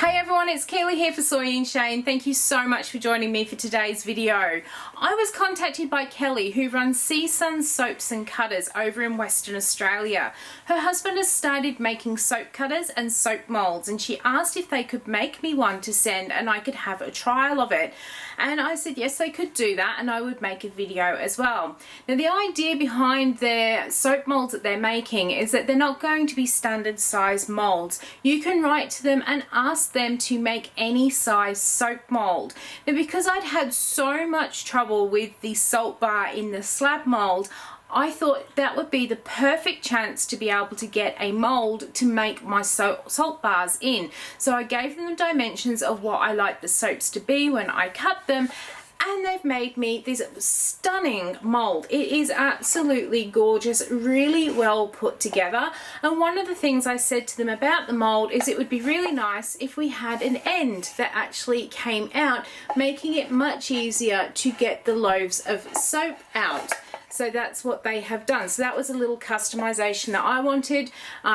Hey everyone, it's Keely here for Soy and Shea, and thank you so much for joining me for today's video. I was contacted by Kelly, who runs CeeSon Soaps and Cutters over in Western Australia. Her husband has started making soap cutters and soap molds, and she asked if they could make me one to send and I could have a trial of it. And I said yes, they could do that, and I would make a video as well. Now the idea behind their soap molds that they're making is that they're not going to be standard size molds. You can write to them and ask them to make any size soap mold. Now because I'd had so much trouble with the salt bar in the slab mold, I thought that would be the perfect chance to be able to get a mold to make my salt bars in. So I gave them the dimensions of what I like the soaps to be when I cut them, and they've made me this stunning mold. It is absolutely gorgeous, really well put together. And one of the things I said to them about the mold is it would be really nice if we had an end that actually came out, making it much easier to get the loaves of soap out. So that's what they have done. So that was a little customization that I wanted.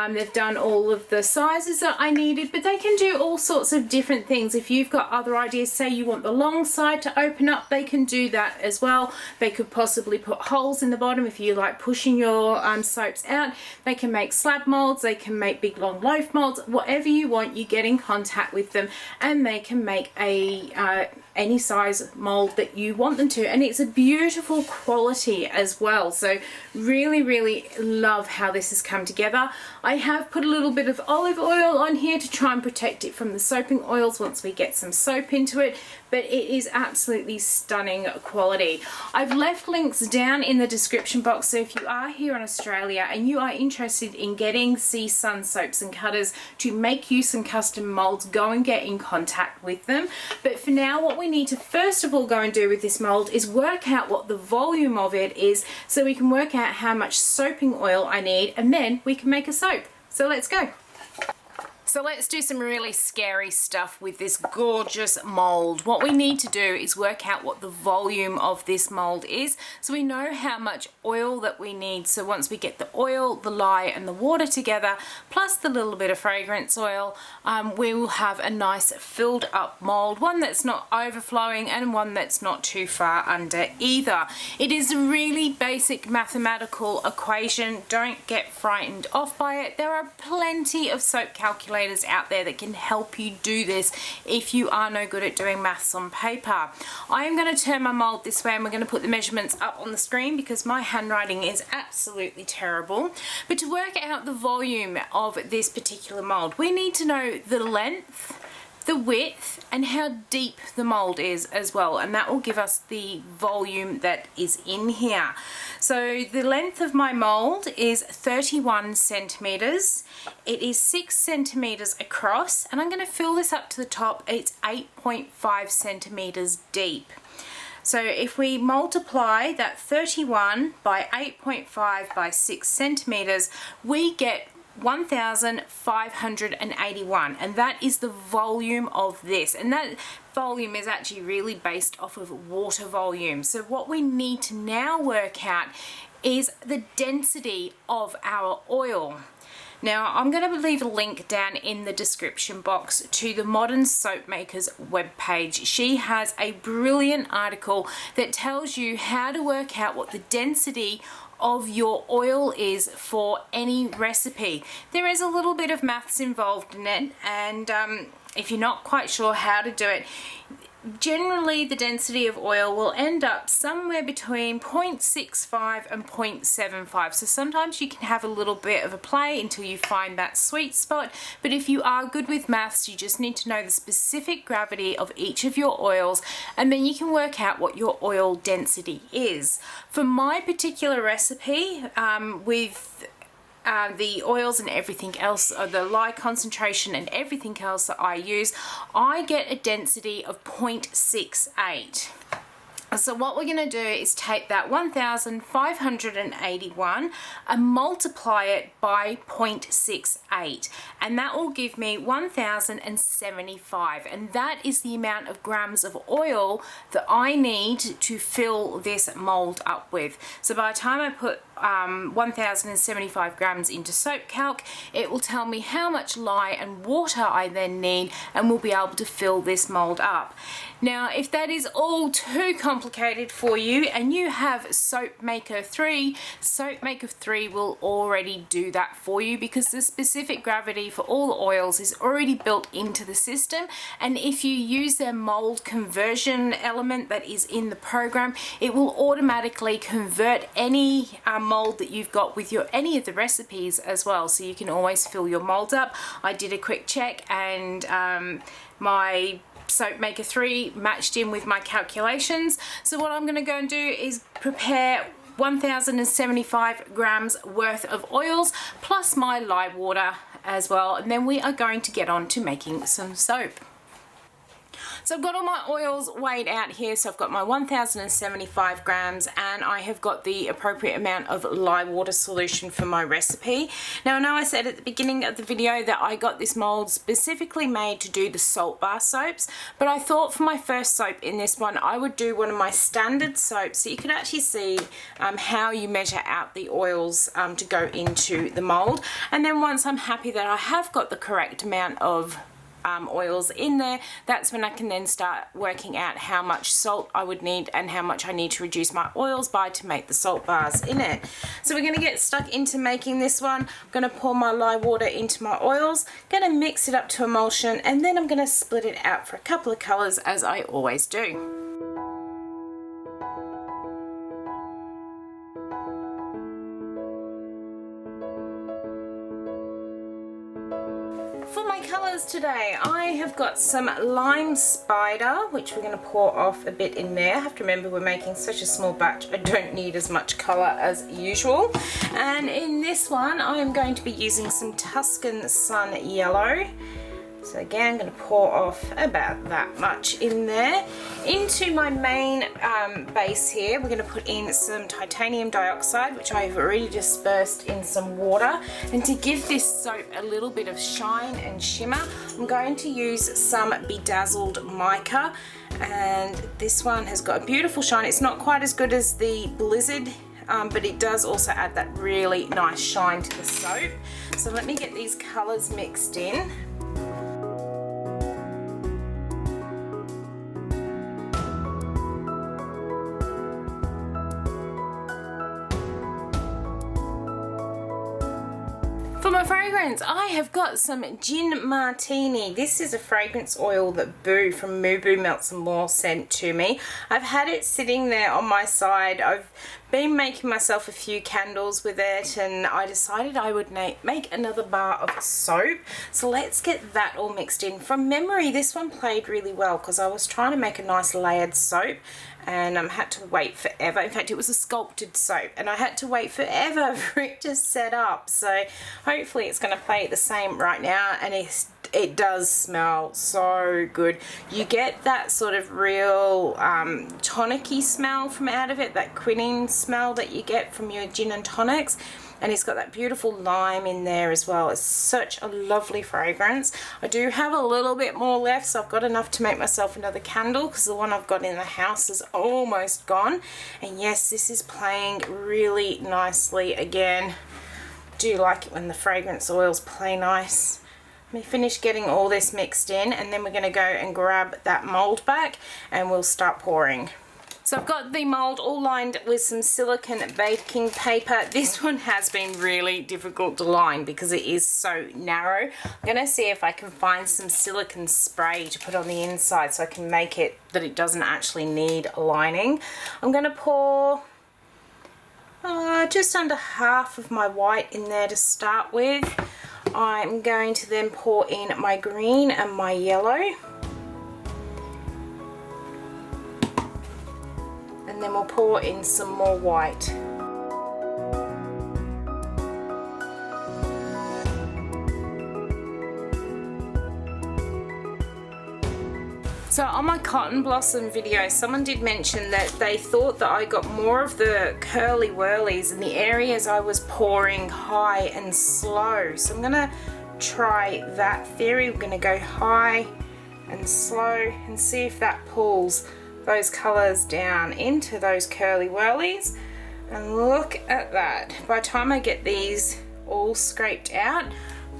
They've done all of the sizes that I needed, but they can do all sorts of different things. If you've got other ideas, say you want the long side to open up, they can do that as well. They could possibly put holes in the bottom if you like pushing your soaps out. They can make slab molds, they can make big long loaf molds, whatever you want, you get in contact with them and they can make a any size mold that you want them to, and it's a beautiful quality as well. So really love how this has come together. I have put a little bit of olive oil on here to try and protect it from the soaping oils once we get some soap into it, but it is absolutely stunning quality. I've left links down in the description box, so if you are here in Australia and you are interested in getting CeeSon Soaps and Cutters to make you some custom molds, go and get in contact with them. But for now, what we need to first of all go and do with this mold is work out what the volume of it is, so we can work out how much soaping oil I need, and then we can make a soap. So let's go. So let's do some really scary stuff with this gorgeous mold. What we need to do is work out what the volume of this mold is, so we know how much oil that we need. So once we get the oil, the lye and the water together, plus the little bit of fragrance oil, we will have a nice filled up mold, one that's not overflowing and one that's not too far under either. It is a really basic mathematical equation. Don't get frightened off by it. There are plenty of soap calculators out there that can help you do this if you are no good at doing maths on paper. I am going to turn my mold this way and we're going to put the measurements up on the screen because my handwriting is absolutely terrible. But to work out the volume of this particular mold, we need to know the length, the width, and how deep the mold is as well, and that will give us the volume that is in here. So the length of my mold is 31 centimeters. It is 6 centimeters across, and I'm going to fill this up to the top. It's 8.5 centimeters deep. So if we multiply that 31 by 8.5 by 6 centimeters, we get 1,581, and that is the volume of this, and that volume is actually really based off of water volume. So what we need to now work out is the density of our oil. Now I'm going to leave a link down in the description box to the Modern Soap Maker's webpage. She has a brilliant article that tells you how to work out what the density of your oil is for any recipe. There is a little bit of maths involved in it, and if you're not quite sure how to do it, generally the density of oil will end up somewhere between 0.65 and 0.75. So sometimes you can have a little bit of a play until you find that sweet spot, but if you are good with maths, you just need to know the specific gravity of each of your oils, and then you can work out what your oil density is. For my particular recipe, with the oils and everything else, the lye concentration and everything else that I use, I get a density of 0.68. So what we're going to do is take that 1581 and multiply it by 0.68, and that will give me 1075, and that is the amount of grams of oil that I need to fill this mold up with. So by the time I put 1075 grams into soap calc, it will tell me how much lye and water I then need, and we'll be able to fill this mold up. Now if that is all too complicated for you and you have Soap Maker 3, Soap Maker 3 will already do that for you, because the specific gravity for all oils is already built into the system, and if you use their mold conversion element that is in the program, it will automatically convert any mold that you've got with any of the recipes as well, so you can always fill your molds up. I did a quick check and my Soap Maker 3 matched in with my calculations. So what I'm going to go and do is prepare 1075 grams worth of oils plus my lye water as well, and then we are going to get on to making some soap. So I've got all my oils weighed out here. So I've got my 1075 grams and I have got the appropriate amount of lye water solution for my recipe. Now I know I said at the beginning of the video that I got this mold specifically made to do the salt bar soaps, but I thought for my first soap in this one I would do one of my standard soaps so you could actually see how you measure out the oils to go into the mold. And then once I'm happy that I have got the correct amount of oils in there, that's when I can then start working out how much salt I would need and how much I need to reduce my oils by to make the salt bars in it. So we're going to get stuck into making this one. I'm going to pour my lye water into my oils, going to mix it up to emulsion, and then I'm going to split it out for a couple of colours as I always do. For my colours today, I have got some Lime Spider, which we're going to pour off a bit in there. I have to remember we're making such a small batch, I don't need as much colour as usual. And in this one, I am going to be using some Tuscan Sun Yellow. So again, I'm going to pour off about that much in there. Into my main base here, we're going to put in some titanium dioxide, which I've already dispersed in some water. And to give this soap a little bit of shine and shimmer, I'm going to use some bedazzled mica. And this one has got a beautiful shine. It's not quite as good as the Blizzard, but it does also add that really nice shine to the soap. So let me get these colours mixed in. For my fragrance, I have got some Gin Martini. This is a fragrance oil that Boo from Moo Boo Melts and More sent to me. I've had it sitting there on my side. I've been making myself a few candles with it, and I decided I would make another bar of soap. So let's get that all mixed in. From memory, this one played really well because I was trying to make a nice layered soap, and had to wait forever. In fact, it was a sculpted soap and I had to wait forever for it to set up. So hopefully it's going to play the same right now, and it does smell so good. You get that sort of real tonic-y smell from out of it, that quinine smell that you get from your gin and tonics. And it's got that beautiful lime in there as well. It's such a lovely fragrance. I do have a little bit more left, so I've got enough to make myself another candle because the one I've got in the house is almost gone. And yes, this is playing really nicely again. I do like it when the fragrance oils play nice. Let me finish getting all this mixed in, and then we're going to go and grab that mold back and we'll start pouring. So I've got the mold all lined with some silicone baking paper. This one has been really difficult to line because it is so narrow. I'm going to see if I can find some silicone spray to put on the inside so I can make it that it doesn't actually need lining. I'm going to pour just under half of my white in there to start with. I'm going to then pour in my green and my yellow. And then we'll pour in some more white. So on my cotton blossom video, someone did mention that they thought that I got more of the curly whirlies in the areas I was pouring high and slow. So I'm gonna try that theory. We're gonna go high and slow and see if that pulls those colors down into those curly whirlies. And look at that. By the time I get these all scraped out,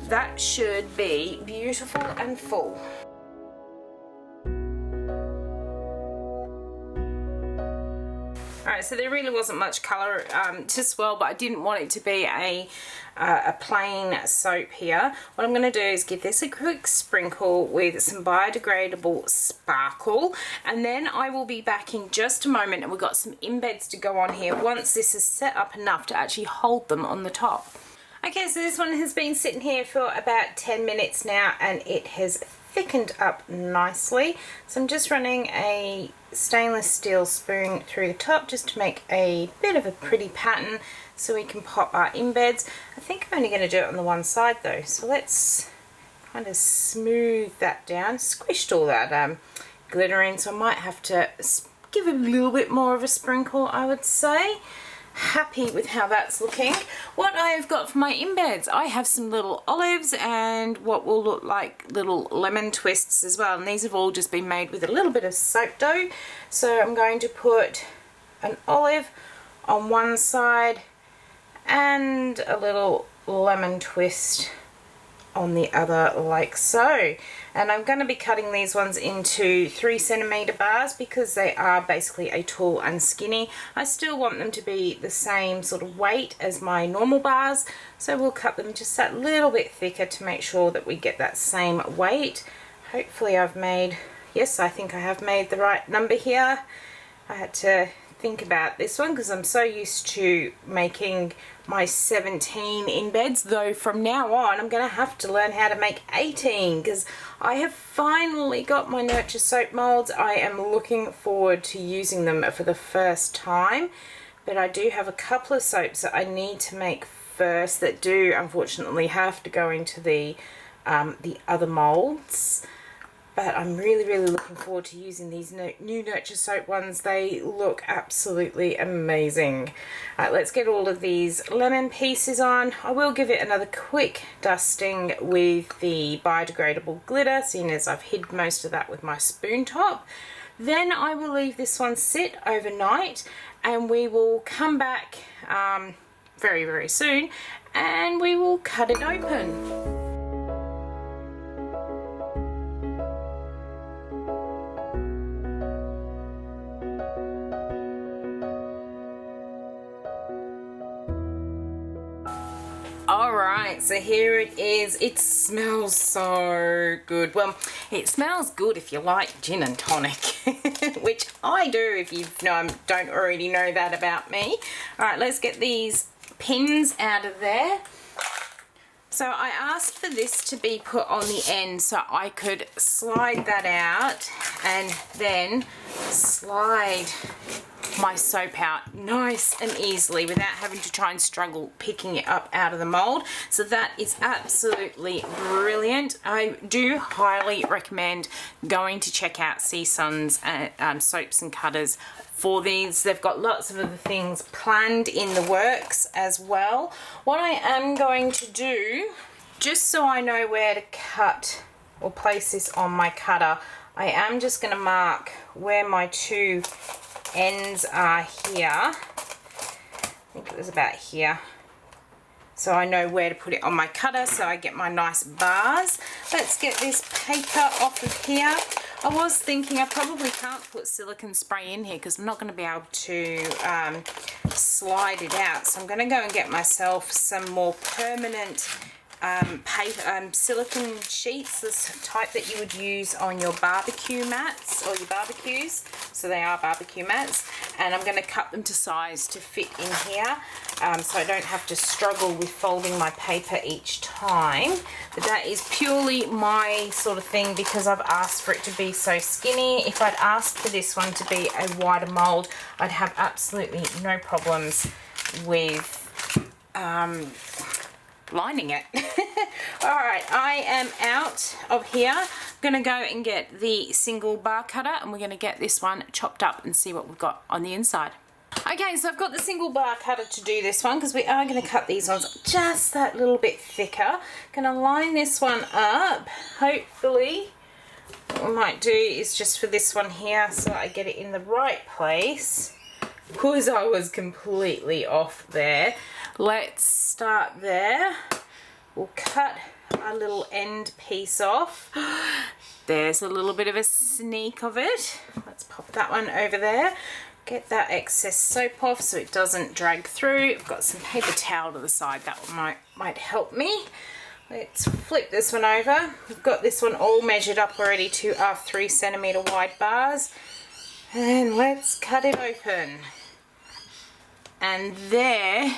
that should be beautiful and full. Alright, so there really wasn't much colour to swirl, but I didn't want it to be a plain soap here. What I'm going to do is give this a quick sprinkle with some biodegradable sparkle, and then I will be back in just a moment, and we've got some embeds to go on here once this is set up enough to actually hold them on the top. Okay, so this one has been sitting here for about 10 minutes now, and it has thickened up nicely. So I'm just running a stainless steel spoon through the top just to make a bit of a pretty pattern so we can pop our embeds. I think I'm only going to do it on the one side though, so let's kind of smooth that down. Squished all that glitter in, so I might have to give a little bit more of a sprinkle, I would say. Happy with how that's looking. What I've got for my embeds, I have some little olives and what will look like little lemon twists as well, and these have all just been made with a little bit of soap dough. So I'm going to put an olive on one side and a little lemon twist on the other, like so. And I'm going to be cutting these ones into 3cm bars because they are basically a tall and skinny. I still want them to be the same sort of weight as my normal bars, so we'll cut them just that little bit thicker to make sure that we get that same weight. Hopefully I've made, yes, I think I have made the right number here. I had to think about this one because I'm so used to making my 17 embeds, though from now on I'm going to have to learn how to make 18 because I have finally got my Nurture soap molds. I am looking forward to using them for the first time, but I do have a couple of soaps that I need to make first that do unfortunately have to go into the other molds. But I'm really looking forward to using these new Nurture soap ones. They look absolutely amazing. Alright, let's get all of these lemon pieces on. I will give it another quick dusting with the biodegradable glitter, seeing as I've hid most of that with my spoon top. Then I will leave this one sit overnight, and we will come back very soon, and we will cut it open. Alright, so here it is. It smells so good. Well, it smells good if you like gin and tonic, which I do if you don't already know that about me. Alright, let's get these pins out of there. So I asked for this to be put on the end so I could slide that out and then slide my soap out nice and easily without having to try and struggle picking it up out of the mold. So that is absolutely brilliant. I do highly recommend going to check out CeeSon's Soaps and Cutters for these. They've got lots of other things planned in the works as well. What I am going to do, just so I know where to cut or place this on my cutter, I am just going to mark where my two ends are here. I think it was about here. So I know where to put it on my cutter so I get my nice bars. Let's get this paper off of here. I was thinking I probably can't put silicone spray in here because I'm not going to be able to slide it out. So I'm going to go and get myself some more permanent paper, silicone sheets, this type that you would use on your barbecue mats or your barbecues. So they are barbecue mats, and I'm going to cut them to size to fit in here, so I don't have to struggle with folding my paper each time. But that is purely my sort of thing because I've asked for it to be so skinny. If I'd asked for this one to be a wider mold, I'd have absolutely no problems with lining it. Alright, I am out of here. I'm going to go and get the single bar cutter, and we're going to get this one chopped up and see what we've got on the inside. Okay, so I've got the single bar cutter to do this one because we are going to cut these ones just that little bit thicker. Going to line this one up. Hopefully what we might do is just for this one here so I get it in the right place, because I was completely off there. Let's start there. We'll cut our little end piece off. There's a little bit of a sneak of it. Let's pop that one over there. Get that excess soap off so it doesn't drag through. I've got some paper towel to the side. That one might help me. Let's flip this one over. We've got this one all measured up already to our 3 centimeter wide bars. And let's cut it open. And there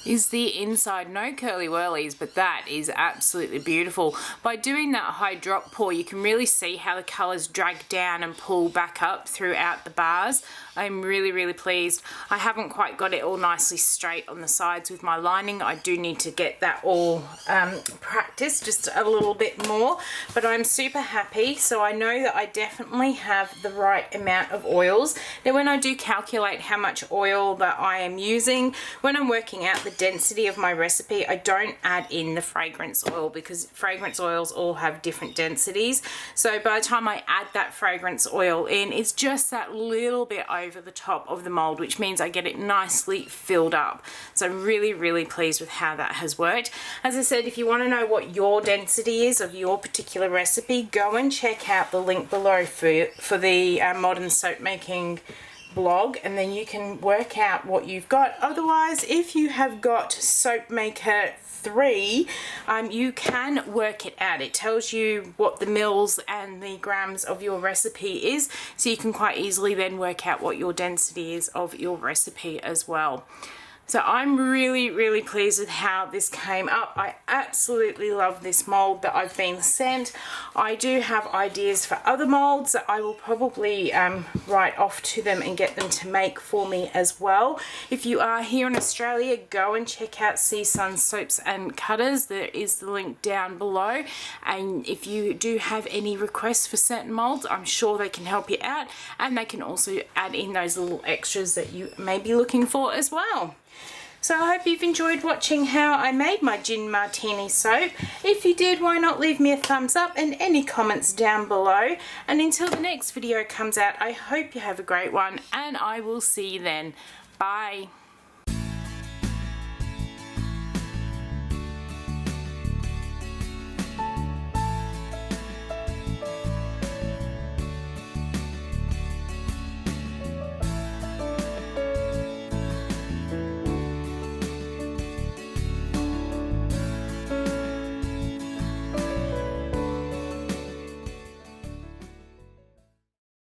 is the inside. No curly whirlies, but that is absolutely beautiful. By doing that high drop pour, you can really see how the colours drag down and pull back up throughout the bars. I'm really pleased. I haven't quite got it all nicely straight on the sides with my lining. I do need to get that all practiced just a little bit more, but I'm super happy. So I know that I definitely have the right amount of oils. Now when I do calculate how much oil that I am using, when I'm working out the density of my recipe, I don't add in the fragrance oil because fragrance oils all have different densities. So by the time I add that fragrance oil in, it's just that little bit over the top of the mold, which means I get it nicely filled up. So I'm really pleased with how that has worked. As I said, if you want to know what your density is of your particular recipe, go and check out the link below for the modern soap making blog, and then you can work out what you've got. Otherwise, if you have got Soap Maker 3, you can work it out. It tells you what the mils and the grams of your recipe is, so you can quite easily then work out what your density is of your recipe as well. So I'm really pleased with how this came up. I absolutely love this mold that I've been sent. I do have ideas for other molds that I will probably write off to them and get them to make for me as well. If you are here in Australia, go and check out CeeSon Soaps and Cutters. There is the link down below. And if you do have any requests for certain molds, I'm sure they can help you out. And they can also add in those little extras that you may be looking for as well. So I hope you've enjoyed watching how I made my Gin Martini soap. If you did, why not leave me a thumbs up and any comments down below. And until the next video comes out, I hope you have a great one, and I will see you then. Bye.